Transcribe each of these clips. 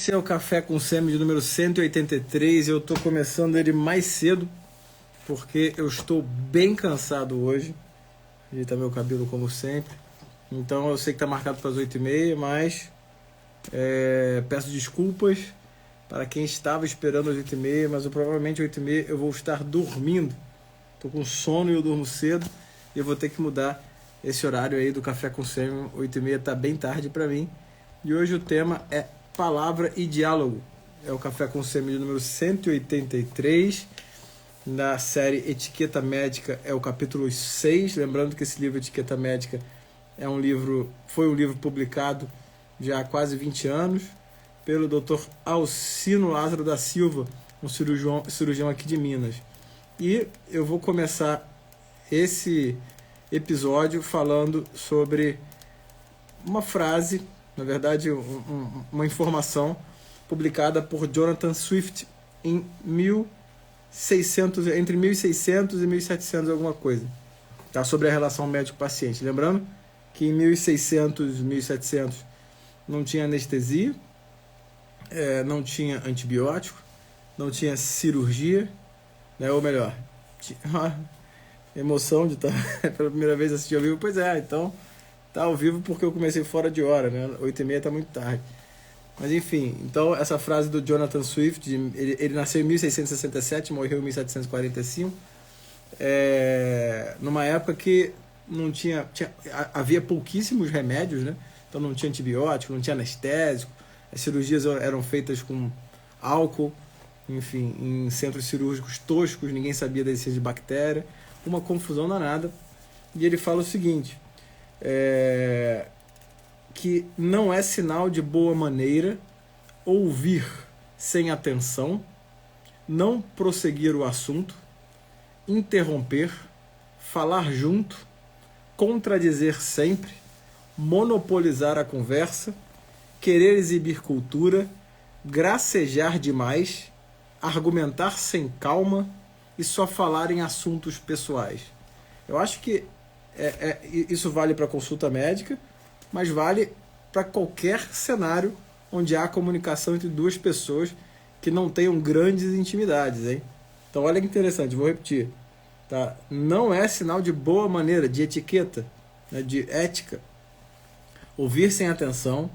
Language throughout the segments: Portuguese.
Esse é o Café com Semi de número 183 e eu estou começando ele mais cedo porque eu estou bem cansado hoje. Ajeitar meu cabelo como sempre. Então eu sei que está marcado para as 8h30, mas peço desculpas para quem estava esperando às 8h30, mas provavelmente às 8h30 eu vou estar dormindo. Estou com sono e eu durmo cedo e eu vou ter que mudar esse horário aí do Café com Semi. 8h30 está bem tarde para mim. E hoje o tema é Palavra e Diálogo. É o Café com Semi de número 183. Na série Etiqueta Médica é o capítulo 6. Lembrando que esse livro Etiqueta Médica foi um livro publicado já há quase 20 anos pelo Dr. Alcino Lázaro da Silva, um cirurgião aqui de Minas. E eu vou começar esse episódio falando sobre uma frase, na verdade uma informação publicada por Jonathan Swift em entre 1600 e 1700 alguma coisa, tá? Sobre a relação médico-paciente. Lembrando que em 1600 e 1700 não tinha anestesia, não tinha antibiótico, não tinha cirurgia, né? Ou melhor, tinha uma emoção de estar pela primeira vez assistir ao vivo. Pois é, então tá ao vivo porque eu comecei fora de hora, né? 8h30 tá muito tarde. Mas enfim, então essa frase do Jonathan Swift, ele nasceu em 1667, morreu em 1745, numa época que não havia pouquíssimos remédios, né? Então não tinha antibiótico, não tinha anestésico, as cirurgias eram feitas com álcool, enfim, em centros cirúrgicos toscos, ninguém sabia da existência de bactéria, uma confusão danada. E ele fala o seguinte, que não é sinal de boa maneira ouvir sem atenção, não prosseguir o assunto, interromper, falar junto, contradizer sempre, monopolizar a conversa, querer exibir cultura, gracejar demais, argumentar sem calma e só falar em assuntos pessoais. Eu acho que isso vale para consulta médica, mas vale para qualquer cenário onde há comunicação entre duas pessoas que não tenham grandes intimidades, hein? Então olha que interessante, vou repetir, tá? Não é sinal de boa maneira, de etiqueta, né, de ética, ouvir sem atenção,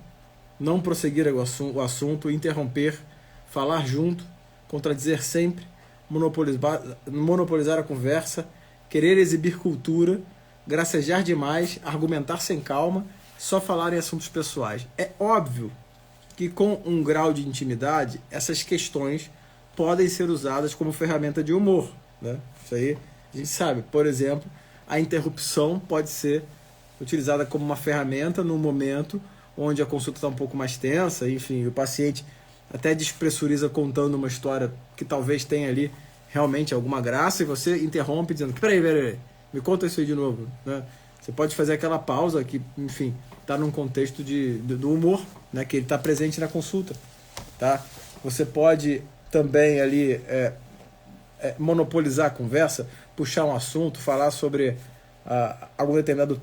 não prosseguir o assunto, interromper, falar junto, contradizer sempre, monopolizar a conversa, querer exibir cultura, gracejar demais, argumentar sem calma, só falar em assuntos pessoais. É óbvio que com um grau de intimidade, essas questões podem ser usadas como ferramenta de humor, né? Isso aí a gente sabe. Por exemplo, a interrupção pode ser utilizada como uma ferramenta no momento onde a consulta está um pouco mais tensa, enfim, o paciente até despressuriza contando uma história que talvez tenha ali realmente alguma graça e você interrompe dizendo, peraí, me conta isso aí de novo, né? Você pode fazer aquela pausa que, enfim, está num contexto do humor, né, que ele está presente na consulta, tá? Você pode também ali monopolizar a conversa, puxar um assunto, falar sobre algum determinado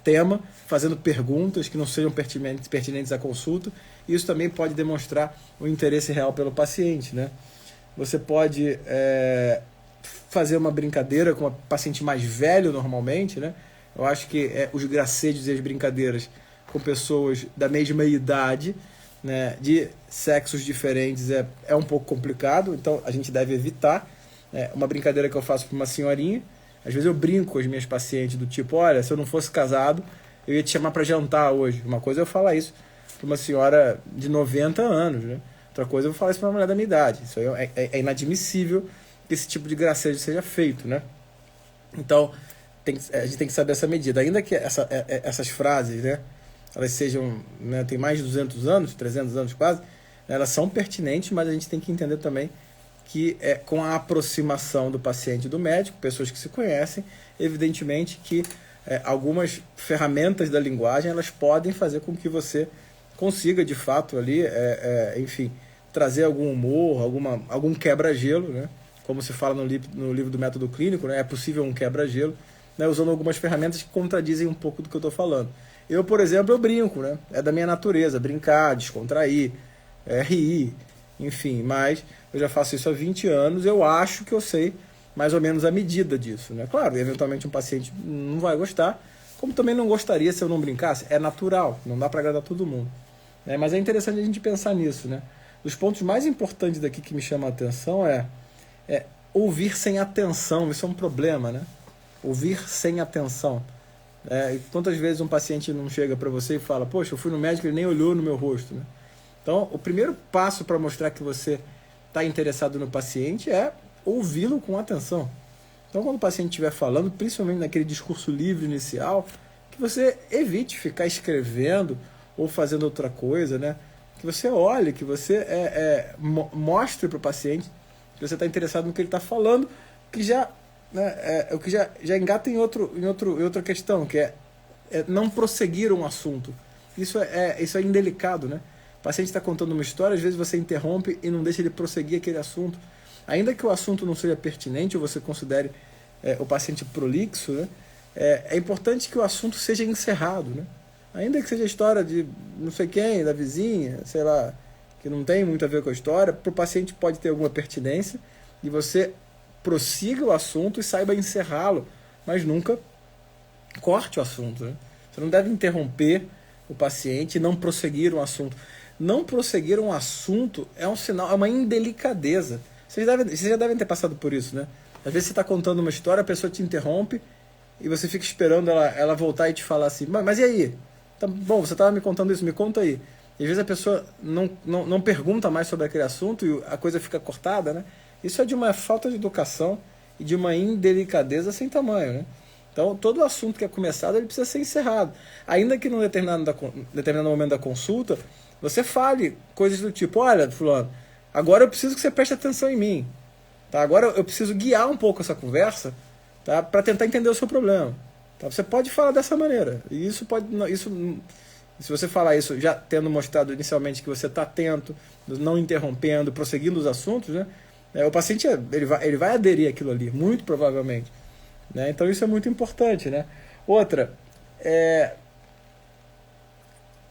tema, fazendo perguntas que não sejam pertinentes à consulta. Isso também pode demonstrar o interesse real pelo paciente, né? Você pode fazer uma brincadeira com um paciente mais velho normalmente, né? Eu acho que os gracejos e as brincadeiras com pessoas da mesma idade, né, de sexos diferentes é um pouco complicado, então a gente deve evitar. Uma brincadeira que eu faço para uma senhorinha, às vezes eu brinco com as minhas pacientes do tipo, olha, se eu não fosse casado, eu ia te chamar para jantar hoje. Uma coisa é eu falar isso para uma senhora de 90 anos, né? Outra coisa é eu falar isso para uma mulher da minha idade. Isso aí é inadmissível que esse tipo de gracejo seja feito, né? Então, a gente tem que saber essa medida. Ainda que essas frases, né, elas sejam, né, tem mais de 200 anos, 300 anos quase, né, elas são pertinentes, mas a gente tem que entender também que com a aproximação do paciente e do médico, pessoas que se conhecem, evidentemente que algumas ferramentas da linguagem elas podem fazer com que você consiga, de fato, ali, enfim, trazer algum humor, algum quebra-gelo, né? Como se fala no livro do método clínico, né? É possível um quebra-gelo, né? Usando algumas ferramentas que contradizem um pouco do que eu estou falando. Eu, por exemplo, eu brinco, né? É da minha natureza, brincar, descontrair, RI, enfim, mas eu já faço isso há 20 anos, eu acho que eu sei mais ou menos a medida disso, né? Claro, eventualmente um paciente não vai gostar, como também não gostaria se eu não brincasse, é natural, não dá para agradar todo mundo, né? Mas é interessante a gente pensar nisso, né? Os pontos mais importantes daqui que me chamam a atenção é ouvir sem atenção, isso é um problema, né? Ouvir sem atenção. Quantas vezes um paciente não chega para você e fala, poxa, eu fui no médico e ele nem olhou no meu rosto, né? Então, o primeiro passo para mostrar que você está interessado no paciente é ouvi-lo com atenção. Então, quando o paciente estiver falando, principalmente naquele discurso livre inicial, que você evite ficar escrevendo ou fazendo outra coisa, né? Que você olhe, que você mostre para o paciente que você está interessado no que ele está falando, que já, né, o que já engata em outra questão, que é não prosseguir um assunto. Isso é indelicado, né? O paciente está contando uma história, às vezes você interrompe e não deixa ele prosseguir aquele assunto. Ainda que o assunto não seja pertinente ou você considere o paciente prolixo, né? É importante que o assunto seja encerrado, né? Ainda que seja a história de não sei quem, da vizinha, sei lá, que não tem muito a ver com a história, para o paciente pode ter alguma pertinência e você prossiga o assunto e saiba encerrá-lo, mas nunca corte o assunto, né? Você não deve interromper o paciente e não prosseguir um assunto. Não prosseguir um assunto é um sinal, é uma indelicadeza. Vocês já devem ter passado por isso, né? Às vezes você está contando uma história, a pessoa te interrompe e você fica esperando ela voltar e te falar assim, mas e aí? Tá bom, você estava me contando isso, me conta aí. E às vezes a pessoa não pergunta mais sobre aquele assunto e a coisa fica cortada, né? Isso é de uma falta de educação e de uma indelicadeza sem tamanho, né? Então, todo assunto que é começado, ele precisa ser encerrado. Ainda que num determinado momento da consulta, você fale coisas do tipo, olha, fulano, agora eu preciso que você preste atenção em mim. Tá? Agora eu preciso guiar um pouco essa conversa, tá? Para tentar entender o seu problema. Tá? Você pode falar dessa maneira. E se você falar isso já tendo mostrado inicialmente que você está atento, não interrompendo, prosseguindo os assuntos, né? O paciente ele vai aderir àquilo ali, muito provavelmente. Né? Então isso é muito importante. Né? Outra,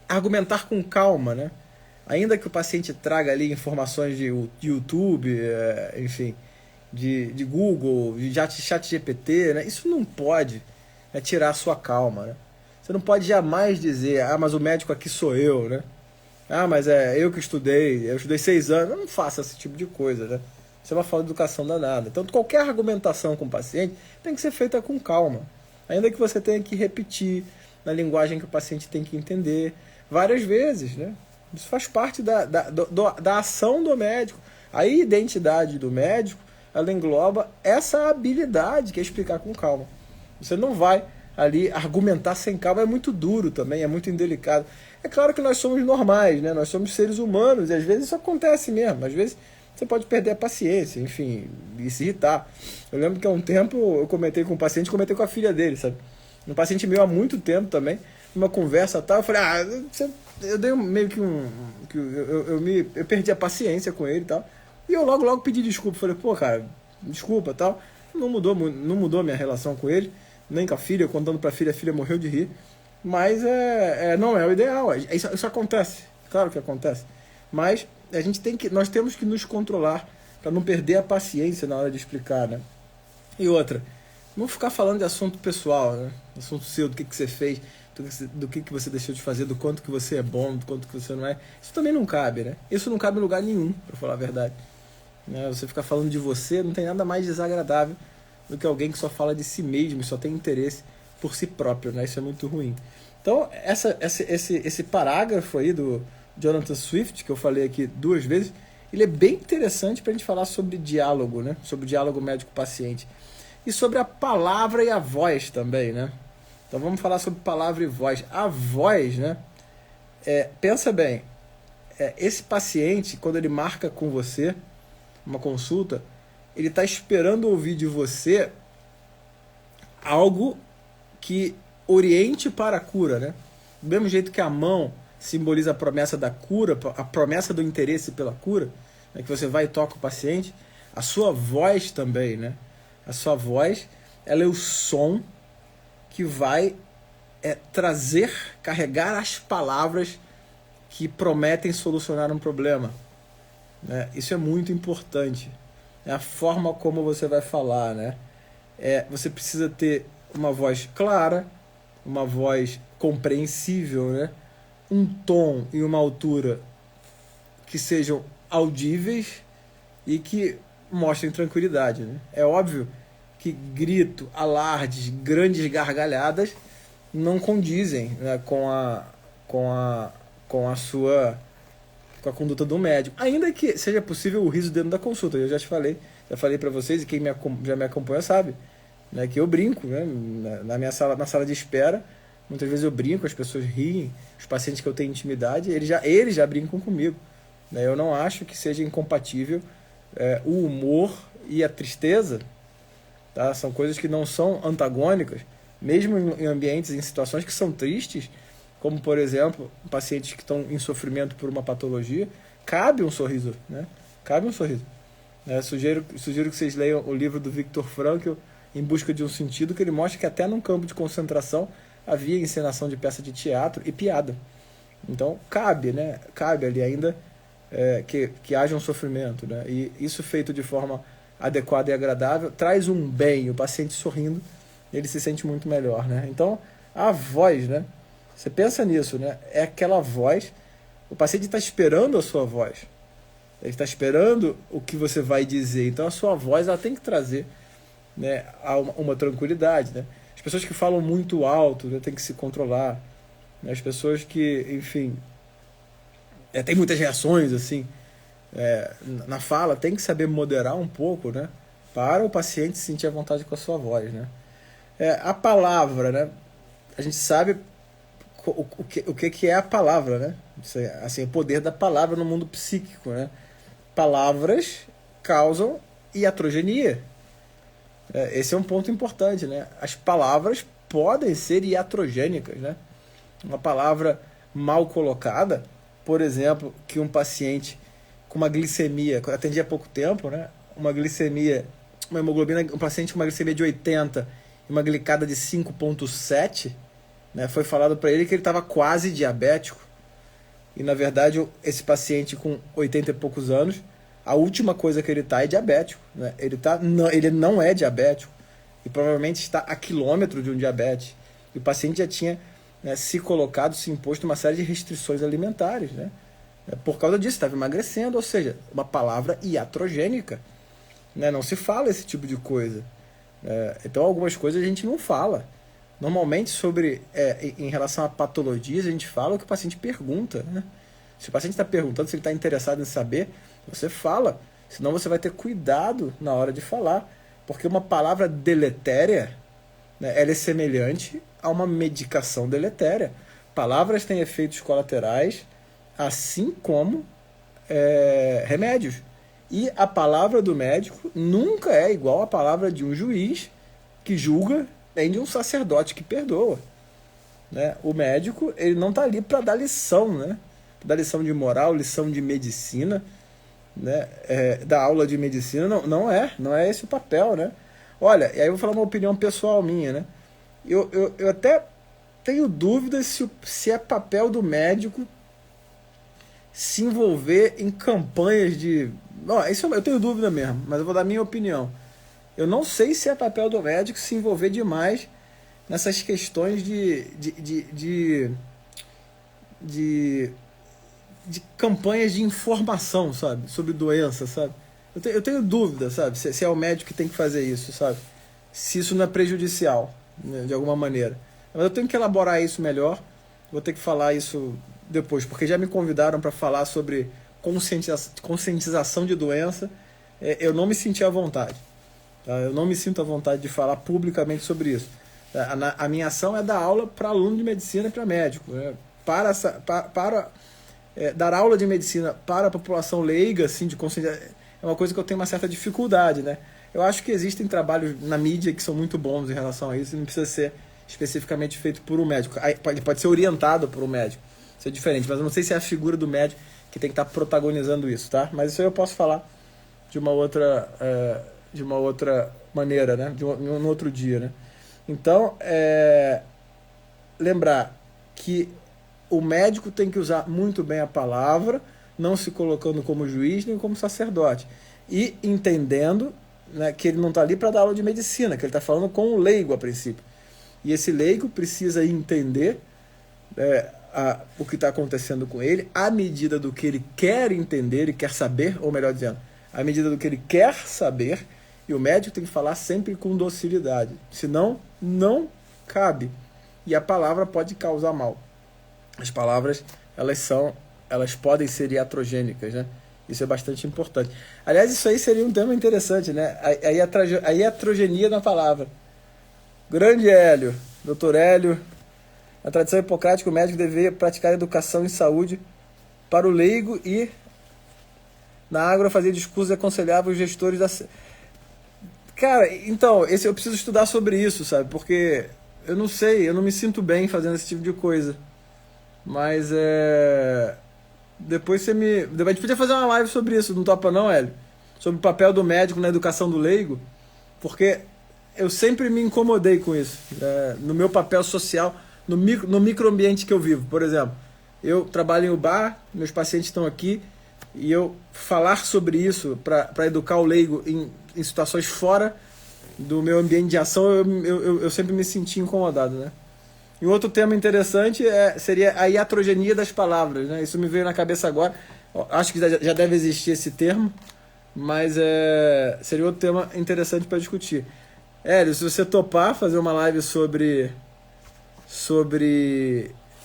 argumentar com calma. Né? Ainda que o paciente traga ali informações de YouTube, enfim, de Google, de chat GPT, né? Isso não pode tirar a sua calma. Né? Você não pode jamais dizer, mas o médico aqui sou eu, né? Mas eu que estudei 6 anos. Eu não faço esse tipo de coisa, né? Isso é uma falta de educação danada. Então, qualquer argumentação com o paciente tem que ser feita com calma. Ainda que você tenha que repetir na linguagem que o paciente tem que entender várias vezes, né? Isso faz parte da ação do médico. A identidade do médico, ela engloba essa habilidade que é explicar com calma. Você não vai ali argumentar sem calma, é muito duro também, é muito indelicado. É claro que nós somos normais, né? Nós somos seres humanos e às vezes isso acontece mesmo. Às vezes você pode perder a paciência, enfim, e se irritar. Eu lembro que há um tempo eu comentei com um paciente, comentei com a filha dele, sabe? Um paciente meu há muito tempo também, numa conversa tal, eu falei, eu dei meio que eu perdi a paciência com ele e tal. E eu logo pedi desculpa, falei, pô, cara, desculpa tal. Não mudou a minha relação com ele, nem com a filha, contando pra filha, a filha morreu de rir. Mas não é o ideal. Isso acontece, claro que acontece. Mas nós temos que nos controlar para não perder a paciência na hora de explicar, né? E outra, não ficar falando de assunto pessoal, né? Assunto seu, do que você fez, do que você deixou de fazer, do quanto que você é bom, do quanto que você não é. Isso também não cabe, né? Isso não cabe em lugar nenhum, para falar a verdade. Né? Você ficar falando de você não tem nada mais desagradável do que alguém que só fala de si mesmo e só tem interesse por si próprio, né? Isso é muito ruim. Então, esse parágrafo aí do Jonathan Swift, que eu falei aqui 2 vezes, ele é bem interessante para a gente falar sobre diálogo, né? Sobre o diálogo médico-paciente. E sobre a palavra e a voz também, né? Então vamos falar sobre palavra e voz. A voz, né? Pensa bem, esse paciente, quando ele marca com você uma consulta, ele está esperando ouvir de você algo que oriente para a cura, né? Do mesmo jeito que a mão simboliza a promessa da cura, a promessa do interesse pela cura, né, que você vai e toca o paciente, a sua voz também, né? A sua voz, ela é o som que vai carregar as palavras que prometem solucionar um problema, né? Isso é muito importante. É a forma como você vai falar, né? Você precisa ter uma voz clara, uma voz compreensível, né? Um tom e uma altura que sejam audíveis e que mostrem tranquilidade, né? É óbvio que grito, alardes, grandes gargalhadas não condizem, né, com a conduta do médico. Ainda que seja possível o riso dentro da consulta. Eu já já falei para vocês, e quem já me acompanha sabe, né, que eu brinco, né, na sala de espera. Muitas vezes eu brinco, as pessoas riem, os pacientes que eu tenho intimidade, eles já brincam comigo, né? Eu não acho que seja incompatível o humor e a tristeza, tá? São coisas que não são antagônicas, mesmo em ambientes, em situações que são tristes, como, por exemplo, pacientes que estão em sofrimento por uma patologia, cabe um sorriso, né? Cabe um sorriso. Sugiro que vocês leiam o livro do Viktor Frankl, Em Busca de um Sentido, que ele mostra que até num campo de concentração havia encenação de peça de teatro e piada. Então, cabe, né? Cabe ali ainda que haja um sofrimento, né? E isso feito de forma adequada e agradável traz um bem. O paciente sorrindo, ele se sente muito melhor, né? Então, a voz, né? Você pensa nisso, né? É aquela voz, o paciente está esperando a sua voz. Ele está esperando o que você vai dizer. Então, a sua voz ela tem que trazer, né, uma tranquilidade, né? As pessoas que falam muito alto, né, tem que se controlar. As pessoas que, enfim, tem muitas reações assim na fala, tem que saber moderar um pouco, né, para o paciente se sentir à vontade com a sua voz, né? A palavra, né? A gente sabe o que é a palavra, né? Assim, o poder da palavra no mundo psíquico, né? Palavras causam iatrogenia. Esse é um ponto importante, né? As palavras podem ser iatrogênicas, né? Uma palavra mal colocada, por exemplo, que um paciente com uma glicemia, que eu atendi há pouco tempo, né? Uma hemoglobina, um paciente com uma glicemia de 80 e uma glicada de 5,7, né? Foi falado para ele que ele estava quase diabético. E, na verdade, esse paciente com 80 e poucos anos, a última coisa que ele está é diabético, né? Ele não é diabético e provavelmente está a quilômetro de um diabetes. E o paciente já tinha, né, se imposto uma série de restrições alimentares, né? Por causa disso, estava emagrecendo, ou seja, uma palavra iatrogênica, né? Não se fala esse tipo de coisa. Então, algumas coisas a gente não fala. Normalmente, em relação a patologias, a gente fala o que o paciente pergunta, né? Se o paciente está perguntando, se ele está interessado em saber, você fala. Senão você vai ter cuidado na hora de falar. Porque uma palavra deletéria, né, ela é semelhante a uma medicação deletéria. Palavras têm efeitos colaterais, assim como remédios. E a palavra do médico nunca é igual à palavra de um juiz que julga, nem de um sacerdote que perdoa, né? O médico, ele não está ali para dar lição, né? Dar lição de moral, lição de medicina, né? Da aula de medicina, não é esse o papel, né? Olha, e aí eu vou falar uma opinião pessoal minha, né? Eu até tenho dúvidas se é papel do médico se envolver em campanhas de... Isso eu tenho dúvida mesmo, mas eu vou dar minha opinião. Eu não sei se é papel do médico se envolver demais nessas questões de campanhas de informação, sabe? Sobre doença, sabe? Eu tenho dúvida, sabe? Se é o médico que tem que fazer isso, sabe? Se isso não é prejudicial, né, de alguma maneira. Mas eu tenho que elaborar isso melhor. Vou ter que falar isso depois, porque já me convidaram para falar sobre conscientização de doença. Eu não me senti à vontade. Tá? Eu não me sinto à vontade de falar publicamente sobre isso. A minha ação é dar aula para aluno de medicina e para médico, né? Para dar aula de medicina para a população leiga, assim, de conscientização, é uma coisa que eu tenho uma certa dificuldade, né? Eu acho que existem trabalhos na mídia que são muito bons em relação a isso e não precisa ser especificamente feito por um médico. Pode ser orientado por um médico, isso é diferente, mas eu não sei se é a figura do médico que tem que estar protagonizando isso, tá? Mas isso aí eu posso falar de uma outra maneira, né? No outro dia, né? Então, lembrar que o médico tem que usar muito bem a palavra, não se colocando como juiz nem como sacerdote. E entendendo, né, que ele não está ali para dar aula de medicina, que ele está falando com o leigo a princípio. E esse leigo precisa entender o que está acontecendo com ele, à medida do que ele quer entender e quer saber, ou melhor dizendo, à medida do que ele quer saber, e o médico tem que falar sempre com docilidade, senão não cabe. E a palavra pode causar mal. As palavras, elas podem ser iatrogênicas, né? Isso é bastante importante. Aliás, isso aí seria um tema interessante, né? A iatrogenia na palavra. Grande Hélio, doutor Hélio, na tradição hipocrática, o médico deveria praticar educação em saúde para o leigo e na Ágora fazia discursos e aconselhava os gestores da... Cara, então, eu preciso estudar sobre isso, sabe? Porque eu não sei, eu não me sinto bem fazendo esse tipo de coisa. Mas depois a gente podia fazer uma live sobre isso, não topa não, Hélio? Sobre o papel do médico na educação do leigo, porque eu sempre me incomodei com isso, no meu papel social, no microambiente que eu vivo. Por exemplo, eu trabalho em um bar, meus pacientes estão aqui, e eu falar sobre isso para educar o leigo em situações fora do meu ambiente de ação, eu sempre me senti incomodado, né? E um outro tema interessante seria a iatrogenia das palavras, né? Isso me veio na cabeça agora. Acho que já deve existir esse termo, mas seria outro tema interessante para discutir. Hélio, se você topar fazer uma live sobre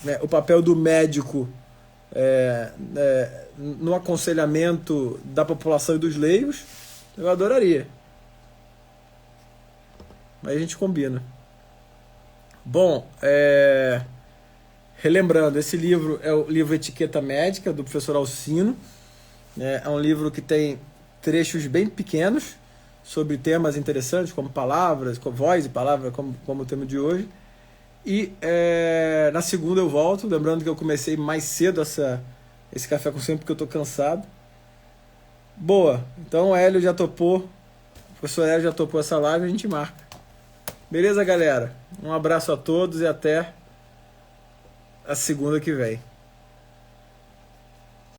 né, o papel do médico no aconselhamento da população e dos leigos, eu adoraria. Mas a gente combina. Bom, relembrando, esse livro é o livro Etiqueta Médica, do professor Alcino. É um livro que tem trechos bem pequenos sobre temas interessantes, como palavras, como voz e palavra, como o tema de hoje. E na segunda eu volto, lembrando que eu comecei mais cedo esse café com sempre porque eu estou cansado. Boa, então o Hélio já topou, o professor Hélio já topou essa live, a gente marca. Beleza, galera? Um abraço a todos e até a segunda que vem.